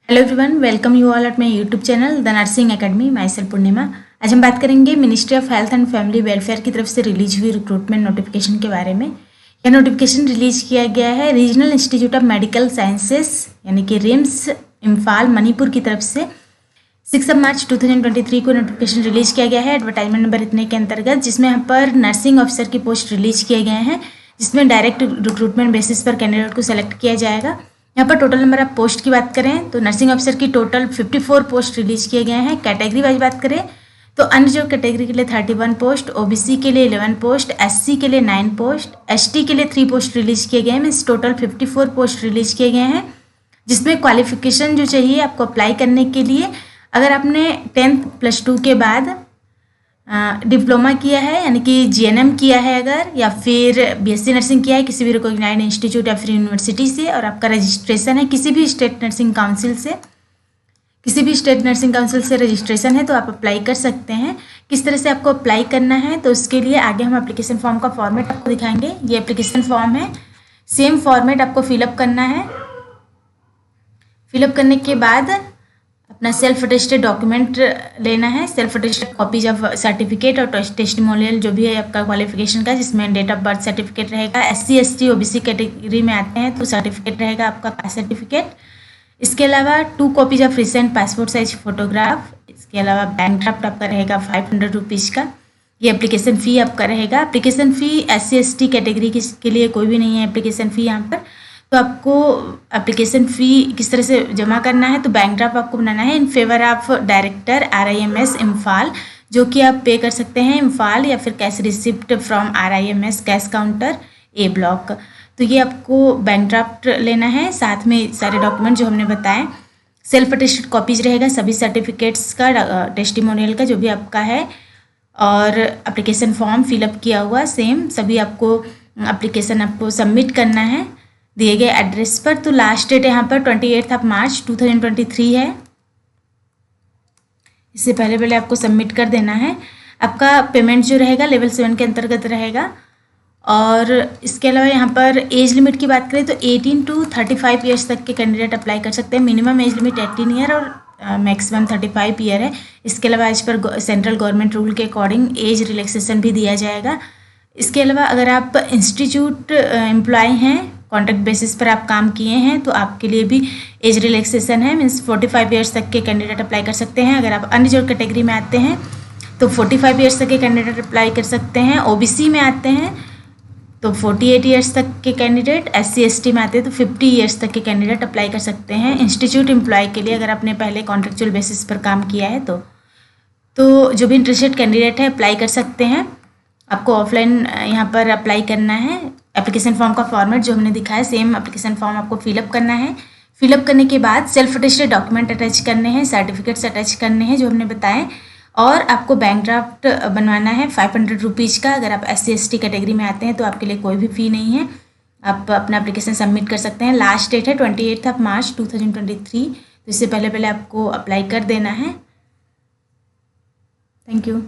Hello everyone, welcome you all at my YouTube channel the nursing academy. Myself Purnima. आज हम बात करेंगे ministry of health and family welfare की तरफ से रिलीज हुई रिक्रूटमेंट नोटिफिकेशन के बारे में। यह नोटिफिकेशन रिलीज किया गया है regional institute of medical sciences यानी कि रिम्स इम्फाल मणिपुर की तरफ से 6 मार्च 2023 को नोटिफिकेशन रिलीज किया गया है। एडवर्टाइजमेंट नंबर इतने के अंतर्गत, जिसमें यहाँ पर नर्सिंग ऑफिसर की पोस्ट रिलीज किए गए हैं, जिसमें डायरेक्ट रिक्रूटमेंट बेसिस पर कैंडिडेट को सेलेक्ट किया जाएगा। यहाँ पर टोटल नंबर ऑफ पोस्ट की बात करें तो नर्सिंग ऑफिसर की टोटल 54 पोस्ट रिलीज किए गए हैं। कैटेगरी वाइज बात करें तो अनरिजर्व कैटेगरी के लिए 31 पोस्ट, ओबीसी के लिए 11 पोस्ट, एससी के लिए 9 पोस्ट, एसटी के लिए 3 पोस्ट रिलीज किए गए हैं। मीन्स टोटल 54 पोस्ट रिलीज किए गए हैं, जिसमें क्वालिफिकेशन जो चाहिए आपको अप्लाई करने के लिए, अगर आपने 10th +2 के बाद डिप्लोमा किया है यानी कि जीएनएम किया है अगर, या फिर बीएससी नर्सिंग किया है किसी भी रिकॉग्नाइज्ड इंस्टीट्यूट या फिर यूनिवर्सिटी से, और आपका रजिस्ट्रेशन है किसी भी स्टेट नर्सिंग काउंसिल से रजिस्ट्रेशन है, तो आप अप्लाई कर सकते हैं। किस तरह से आपको अप्लाई करना है तो उसके लिए आगे हम एप्लीकेशन फॉर्म का फॉर्मेट आपको दिखाएंगे। ये एप्लीकेशन फॉर्म है, सेम फॉर्मेट आपको फिलअप करना है। फिलअप करने के बाद अपना सेल्फ अटेस्टेड डॉक्यूमेंट लेना है, self attested copies of certificate और टेस्टिमोनियल जो भी है आपका क्वालिफिकेशन का, जिसमें डेट ऑफ बर्थ सर्टिफिकेट रहेगा। एससी एसटी ओबीसी कैटेगरी में आते हैं तो सर्टिफिकेट रहेगा आपका कास्ट सर्टिफिकेट। इसके अलावा 2 copies of recent passport size photograph. इसके अलावा बैंक ड्राफ्ट आपका रहेगा 500 रुपीज़ का। ये एप्लीकेशन फ़ी आपका रहेगा। Application fee SC ST category के लिए कोई भी नहीं है एप्लीकेशन फ़ी यहाँ पर। तो आपको एप्लीकेशन फ़ी किस तरह से जमा करना है तो बैंक ड्राफ्ट आपको बनाना है in favour of director RIMS Imphal, जो कि आप पे कर सकते हैं इम्फाल, या फिर cash receipt from RIMS cash counter A block. तो ये आपको बैंक ड्राफ्ट लेना है, साथ में सारे डॉक्यूमेंट जो हमने बताए। सेल्फ अटेस्टेड कॉपीज रहेगा सभी सर्टिफिकेट्स का, टेस्टिमोनियल का जो भी आपका है, और एप्लीकेशन फॉर्म फिलअप किया हुआ सेम सभी आपको एप्लीकेशन आपको सबमिट करना है दिए गए एड्रेस पर। तो लास्ट डेट यहाँ पर 28 मार्च 2023 है। इससे पहले आपको सबमिट कर देना है। आपका पेमेंट जो रहेगा लेवल 7 के अंतर्गत रहेगा। और इसके अलावा यहाँ पर एज लिमिट की बात करें तो 18 to 35 ईयर्स तक के कैंडिडेट अप्लाई कर सकते हैं। मिनिमम एज लिमिट 18 ईयर और मैक्सिमम 35 ईयर है। इसके अलावा एज पर सेंट्रल गवर्नमेंट रूल के अकॉर्डिंग एज रिलैक्सेशन भी दिया जाएगा। इसके अलावा अगर आप इंस्टीट्यूट एम्प्लॉय हैं, कॉन्ट्रैक्ट बेसिस पर आप काम किए हैं, तो आपके लिए भी एज रिलैक्सेशन है। मीन्स 45 ईयर्स तक के कैंडिडेट अप्लाई कर सकते हैं। अगर आप अनरिजर्व कैटेगरी में आते हैं तो 45 ईयर्स तक के कैंडिडेट अप्लाई कर सकते हैं। ओबीसी में आते हैं तो 48 ईयर्स तक के कैंडिडेट, SC ST में आते हैं तो 50 ईयर्स तक के कैंडिडेट अप्लाई कर सकते हैं। इंस्टीट्यूट एम्प्लॉय के लिए अगर आपने पहले कॉन्ट्रेक्चुअल बेसिस पर काम किया है तो जो भी इंटरेस्टेड कैंडिडेट है अप्लाई कर सकते हैं। आपको ऑफलाइन यहाँ पर अप्लाई करना है। एप्लीकेशन फॉर्म का फॉर्मेट जो हमने दिखाया सेम एप्लीकेशन फॉर्म आपको फिलअप करना है। फिलअप करने के बाद सेल्फ अटेस्टेड डॉक्यूमेंट अटैच करने हैं, सर्टिफिकेट्स अटैच करने हैं जो हमने बताएं, और आपको बैंक ड्राफ्ट बनवाना है 500 रुपीज़ का। अगर आप SC ST कैटेगरी में आते हैं तो आपके लिए कोई भी फ़ी नहीं है, आप अपना एप्लीकेशन सबमिट कर सकते हैं। लास्ट डेट है 28 मार्च 2023, तो इससे पहले आपको अप्लाई कर देना है। Thank you.